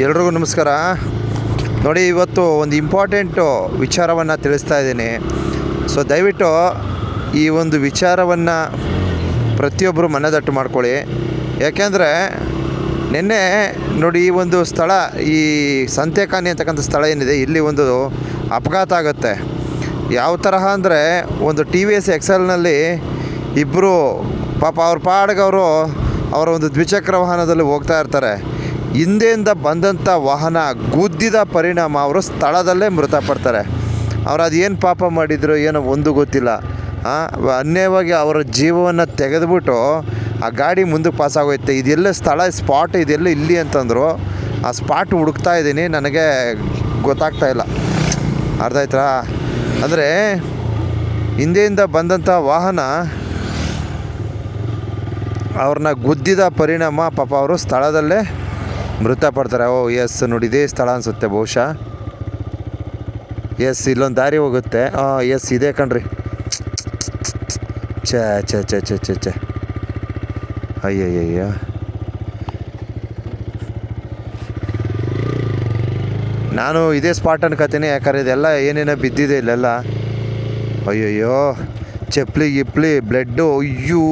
ಎಲ್ರಿಗೂ ನಮಸ್ಕಾರ. ನೋಡಿ, ಇವತ್ತು ಒಂದು ಇಂಪಾರ್ಟೆಂಟು ವಿಚಾರವನ್ನು ತಿಳಿಸ್ತಾ ಇದ್ದೀನಿ. ಸೊ ದಯವಿಟ್ಟು ಈ ಒಂದು ವಿಚಾರವನ್ನು ಪ್ರತಿಯೊಬ್ಬರು ಮನದಟ್ಟು ಮಾಡ್ಕೊಳ್ಳಿ. ಯಾಕೆಂದರೆ ನಿನ್ನೆ ನೋಡಿ, ಈ ಒಂದು ಸ್ಥಳ, ಈ ಸಂತೆಕಾನಿ ಅಂತಕ್ಕಂಥ ಸ್ಥಳ ಏನಿದೆ, ಇಲ್ಲಿ ಒಂದು ಅಪಘಾತ ಆಗುತ್ತೆ. ಯಾವ ತರಹ ಅಂದರೆ, ಒಂದು TVS ಎಕ್ಸೆಲ್ನಲ್ಲಿ ಇಬ್ಬರು ಪಾಪ ಅವ್ರ ಪಾಡಿಗೆ ಅವರ ಒಂದು ದ್ವಿಚಕ್ರ ವಾಹನದಲ್ಲಿ ಹೋಗ್ತಾ ಇರ್ತಾರೆ. ಹಿಂದೆಯಿಂದ ಬಂದಂಥ ವಾಹನ ಗುದ್ದಿದ ಪರಿಣಾಮ ಅವರು ಸ್ಥಳದಲ್ಲೇ ಮೃತಪಡ್ತಾರೆ. ಅವ್ರು ಅದೇನು ಪಾಪ ಮಾಡಿದ್ರು ಏನೋ ಒಂದು ಗೊತ್ತಿಲ್ಲ. ಅನ್ಯವಾಗಿ ಅವರ ಜೀವವನ್ನು ತೆಗೆದುಬಿಟ್ಟು ಆ ಗಾಡಿ ಮುಂದಕ್ಕೆ ಪಾಸಾಗೋಯ್ತೆ. ಇದೆಲ್ಲ ಸ್ಥಳ, ಸ್ಪಾಟ್ ಇದೆಲ್ಲ ಇಲ್ಲಿ ಅಂತಂದರು. ಆ ಸ್ಪಾಟ್ ಹುಡುಕ್ತಾ ಇದ್ದೀನಿ, ನನಗೆ ಗೊತ್ತಾಗ್ತಾ ಇಲ್ಲ. ಅರ್ಥ ಆಯ್ತಾ? ಅಂದರೆ ಹಿಂದೆಯಿಂದ ಬಂದಂಥ ವಾಹನ ಅವ್ರನ್ನ ಗುದ್ದಿದ ಪರಿಣಾಮ ಪಾಪ ಅವರು ಸ್ಥಳದಲ್ಲೇ ಮೃತಪಡ್ತಾರೆ. ಎಸ್, ನೋಡಿ, ಇದೇ ಸ್ಥಳ ಅನಿಸುತ್ತೆ ಬಹುಶಃ. ಎಸ್, ಇಲ್ಲೊಂದು ದಾರಿ ಹೋಗುತ್ತೆ. ಎಸ್, ಇದೆ ಕಣ್ರಿ. ಛೇ ಛೇ ಛೇ ಛೇ ಛೇ ಛೇ ಅಯ್ಯಯ್ಯ. ನಾನು ಇದೇ ಸ್ಪಾಟ್ ಅನ್ಕೋತೀನಿ. ಯಾಕಂದ್ರೆ ಇದೆಲ್ಲ ಏನೇನೋ ಬಿದ್ದಿದೆ ಇಲ್ಲೆಲ್ಲ. ಅಯ್ಯಯ್ಯೋ, ಚಪ್ಪಲಿ ಗಿಪ್ಲಿ, ಬ್ಲಡ್ಡು, ಅಯ್ಯೋ,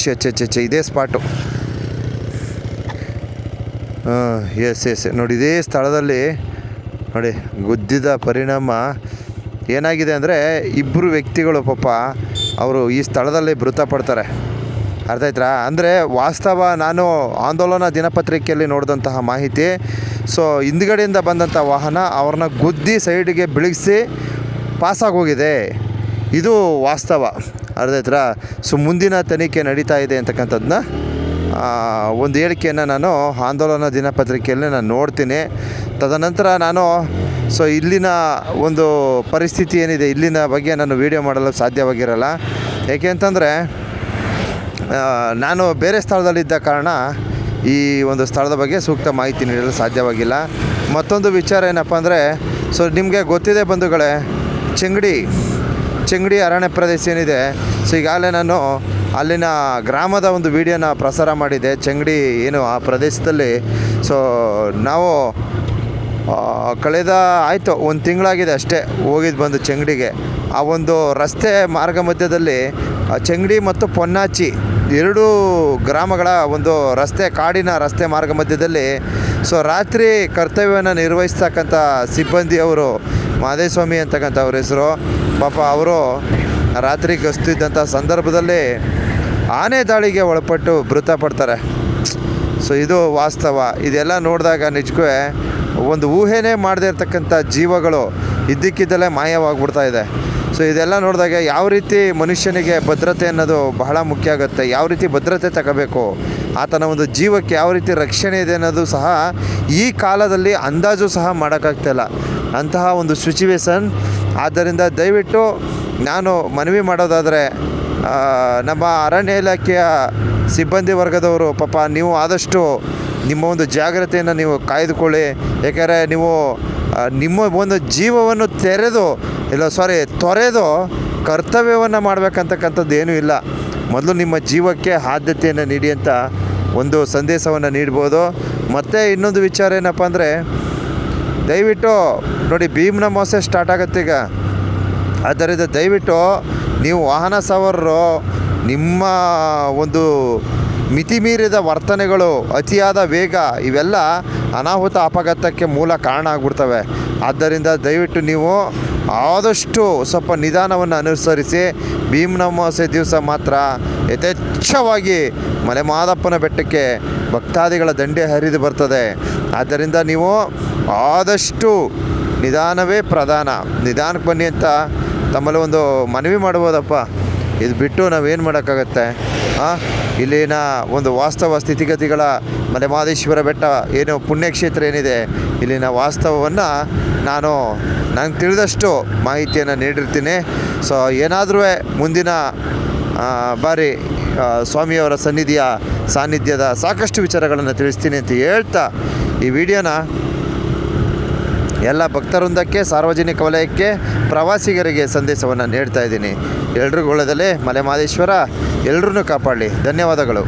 ಛೇ ಛೇ ಛೇ ಛೇ ಇದೇ ಸ್ಪಾಟು. ಎಸ್, ನೋಡಿ, ಇದೇ ಸ್ಥಳದಲ್ಲಿ ನೋಡಿ ಗುದ್ದಿದ ಪರಿಣಾಮ ಏನಾಗಿದೆ ಅಂದರೆ, ಇಬ್ಬರು ವ್ಯಕ್ತಿಗಳು ಪಾಪ ಅವರು ಈ ಸ್ಥಳದಲ್ಲಿ ಮೃತಪಡ್ತಾರೆ. ಅರ್ಥ ಆಯ್ತಾ? ಅಂದರೆ ವಾಸ್ತವ, ನಾನು ಆಂದೋಲನ ದಿನಪತ್ರಿಕೆಯಲ್ಲಿ ನೋಡಿದಂತಹ ಮಾಹಿತಿ. ಸೊ ಹಿಂದ್ಗಡೆಯಿಂದ ಬಂದಂಥ ವಾಹನ ಅವ್ರನ್ನ ಗುದ್ದಿ ಸೈಡಿಗೆ ಬಿಳಿಸಿ ಪಾಸಾಗೋಗಿದೆ. ಇದು ವಾಸ್ತವ. ಅರ್ಥ ಆಯ್ತಾ? ಸೊ ಮುಂದಿನ ತನಿಖೆ ನಡೀತಾ ಇದೆ ಅಂತಕ್ಕಂಥದ್ದನ್ನ ಒಂದು ಹೇಳಿಕೆಯನ್ನು ನಾನು ಆಂದೋಲನ ದಿನಪತ್ರಿಕೆಯಲ್ಲಿ ನಾನು ನೋಡ್ತೀನಿ. ತದನಂತರ ನಾನು ಇಲ್ಲಿನ ಒಂದು ಪರಿಸ್ಥಿತಿ ಏನಿದೆ, ಇಲ್ಲಿನ ಬಗ್ಗೆ ನಾನು ವೀಡಿಯೋ ಮಾಡಲು ಸಾಧ್ಯವಾಗಿರಲ್ಲ. ಏಕೆ ಅಂತಂದರೆ ನಾನು ಬೇರೆ ಸ್ಥಳದಲ್ಲಿದ್ದ ಕಾರಣ ಈ ಒಂದು ಸ್ಥಳದ ಬಗ್ಗೆ ಸೂಕ್ತ ಮಾಹಿತಿ ನೀಡಲು ಸಾಧ್ಯವಾಗಿಲ್ಲ. ಮತ್ತೊಂದು ವಿಚಾರ ಏನಪ್ಪ ಅಂದರೆ, ನಿಮಗೆ ಗೊತ್ತಿದೆ ಬಂಧುಗಳೇ, ಚೆಂಗಡಿ ಅರಣ್ಯ ಪ್ರದೇಶ ಏನಿದೆ, ಈಗಾಗಲೇ ನಾನು ಅಲ್ಲಿನ ಗ್ರಾಮದ ಒಂದು ವಿಡಿಯೋನ ಪ್ರಸಾರ ಮಾಡಿದೆ. ಚೆಂಗಡಿ ಏನು ಆ ಪ್ರದೇಶದಲ್ಲಿ ನಾವು ಕಳೆದ ಆಯಿತು ಒಂದು ತಿಂಗಳಾಗಿದೆ ಅಷ್ಟೇ ಹೋಗಿದ್ದು ಬಂದು ಚೆಂಗಡಿಗೆ. ಆ ಒಂದು ರಸ್ತೆ ಮಾರ್ಗ ಮಧ್ಯದಲ್ಲಿ ಚೆಂಗಡಿ ಮತ್ತು ಪೊನ್ನಾಚಿ ಎರಡೂ ಗ್ರಾಮಗಳ ಒಂದು ರಸ್ತೆ, ಕಾಡಿನ ರಸ್ತೆ ಮಾರ್ಗ ಮಧ್ಯದಲ್ಲಿ ರಾತ್ರಿ ಕರ್ತವ್ಯವನ್ನು ನಿರ್ವಹಿಸ್ತಕ್ಕಂಥ ಸಿಬ್ಬಂದಿಯವರು, ಮಾದೇಸ್ವಾಮಿ ಅಂತಕ್ಕಂಥ ಅವ್ರ ಹೆಸರು. ಪಾಪ ಅವರು ರಾತ್ರಿ ಗಸ್ತಿದ್ದಂಥ ಸಂದರ್ಭದಲ್ಲಿ ಆನೆ ದಾಳಿಗೆ ಒಳಪಟ್ಟು ಮೃತಪಡ್ತಾರೆ. ಇದು ವಾಸ್ತವ. ಇದೆಲ್ಲ ನೋಡಿದಾಗ ನಿಜಕ್ಕೂ ಒಂದು ಊಹೆನೇ ಮಾಡದೇ ಇರತಕ್ಕಂಥ ಜೀವಗಳು ಇದ್ದಕ್ಕಿದ್ದಲ್ಲೇ ಮಾಯವಾಗ್ಬಿಡ್ತಾ ಇದೆ. ಇದೆಲ್ಲ ನೋಡಿದಾಗ ಯಾವ ರೀತಿ ಮನುಷ್ಯನಿಗೆ ಭದ್ರತೆ ಅನ್ನೋದು ಬಹಳ ಮುಖ್ಯ ಆಗುತ್ತೆ. ಯಾವ ರೀತಿ ಭದ್ರತೆ ತಗೋಬೇಕು, ಆತನ ಒಂದು ಜೀವಕ್ಕೆ ಯಾವ ರೀತಿ ರಕ್ಷಣೆ ಇದೆ ಅನ್ನೋದು ಸಹ ಈ ಕಾಲದಲ್ಲಿ ಅಂದಾಜು ಸಹ ಮಾಡೋಕ್ಕಾಗ್ತಾಯಿಲ್ಲ, ಅಂತಹ ಒಂದು ಸಿಚುವೇಶನ್. ಆದ್ದರಿಂದ ದಯವಿಟ್ಟು ನಾನು ಮನವಿ ಮಾಡೋದಾದರೆ, ನಮ್ಮ ಅರಣ್ಯ ಇಲಾಖೆಯ ಸಿಬ್ಬಂದಿ ವರ್ಗದವರು ಪಾಪ ನೀವು ಆದಷ್ಟು ನಿಮ್ಮ ಒಂದು ಜಾಗ್ರತೆಯನ್ನು ನೀವು ಕಾಯ್ದುಕೊಳ್ಳಿ. ಯಾಕೆಂದರೆ ನೀವು ನಿಮ್ಮ ಒಂದು ಜೀವವನ್ನು ತೊರೆದು ಕರ್ತವ್ಯವನ್ನು ಮಾಡಬೇಕಂತಕ್ಕಂಥದ್ದು ಏನೂ ಇಲ್ಲ. ಮೊದಲು ನಿಮ್ಮ ಜೀವಕ್ಕೆ ಆದ್ಯತೆಯನ್ನು ನೀಡಿ ಅಂತ ಒಂದು ಸಂದೇಶವನ್ನು ನೀಡ್ಬೋದು. ಮತ್ತು ಇನ್ನೊಂದು ವಿಚಾರ ಏನಪ್ಪ ಅಂದರೆ, ದಯವಿಟ್ಟು ನೋಡಿ, ಭೀಮ್ನ ಅಮಾವಾಸ್ಯೆ ಸ್ಟಾರ್ಟ್ ಆಗುತ್ತೆ ಈಗ. ಆದ್ದರಿಂದ ದಯವಿಟ್ಟು ನೀವು ವಾಹನ ಸವಾರರು ನಿಮ್ಮ ಒಂದು ಮಿತಿ ಮೀರಿದ ವರ್ತನೆಗಳು, ಅತಿಯಾದ ವೇಗ, ಇವೆಲ್ಲ ಅನಾಹುತ ಅಪಘಾತಕ್ಕೆ ಮೂಲ ಕಾರಣ ಆಗ್ಬಿಡ್ತವೆ. ಆದ್ದರಿಂದ ದಯವಿಟ್ಟು ನೀವು ಆದಷ್ಟು ಸ್ವಲ್ಪ ನಿಧಾನವನ್ನು ಅನುಸರಿಸಿ. ಭೀಮ್ನ ಅಮಾವಾಸ್ಯೆ ದಿವಸ ಮಾತ್ರ ಯಥೇಚ್ಛವಾಗಿ ಮಲೆಮಾದಪ್ಪನ ಬೆಟ್ಟಕ್ಕೆ ಭಕ್ತಾದಿಗಳ ದಂಡೆ ಹರಿದು ಬರ್ತದೆ. ಆದ್ದರಿಂದ ನೀವು ಆದಷ್ಟು ನಿಧಾನವೇ ಪ್ರಧಾನ, ನಿಧಾನಕ್ಕೆ ಬನ್ನಿ ಅಂತ ತಮ್ಮಲ್ಲಿ ಒಂದು ಮನವಿ ಮಾಡ್ಬೋದಪ್ಪ. ಇದು ಬಿಟ್ಟು ನಾವೇನು ಮಾಡೋಕ್ಕಾಗತ್ತೆ? ಇಲ್ಲಿನ ಒಂದು ವಾಸ್ತವ ಸ್ಥಿತಿಗತಿಗಳ, ಮಲೆಮಹದೇಶ್ವರ ಬೆಟ್ಟ ಏನು ಪುಣ್ಯಕ್ಷೇತ್ರ ಏನಿದೆ, ಇಲ್ಲಿನ ವಾಸ್ತವವನ್ನು ನನಗೆ ತಿಳಿದಷ್ಟು ಮಾಹಿತಿಯನ್ನು ನೀಡಿರ್ತೀನಿ. ಏನಾದರೂ ಮುಂದಿನ ಬಾರಿ ಸ್ವಾಮಿಯವರ ಸಾನ್ನಿಧ್ಯದ ಸಾಕಷ್ಟು ವಿಚಾರಗಳನ್ನು ತಿಳಿಸ್ತೀನಿ ಅಂತ ಹೇಳ್ತಾ, ಈ ವಿಡಿಯೋನ ಎಲ್ಲ ಭಕ್ತವೃಂದಕ್ಕೆ, ಸಾರ್ವಜನಿಕ ವಲಯಕ್ಕೆ, ಪ್ರವಾಸಿಗರಿಗೆ ಸಂದೇಶವನ್ನು ನೀಡ್ತಾ ಇದ್ದೀನಿ. ಎಲ್ರಿಗೂ ಒಳ್ಳೆಯದಲ್ಲೇ, ಮಲೆಮಹದೇಶ್ವರ ಎಲ್ರೂ ಕಾಪಾಡಲಿ. ಧನ್ಯವಾದಗಳು.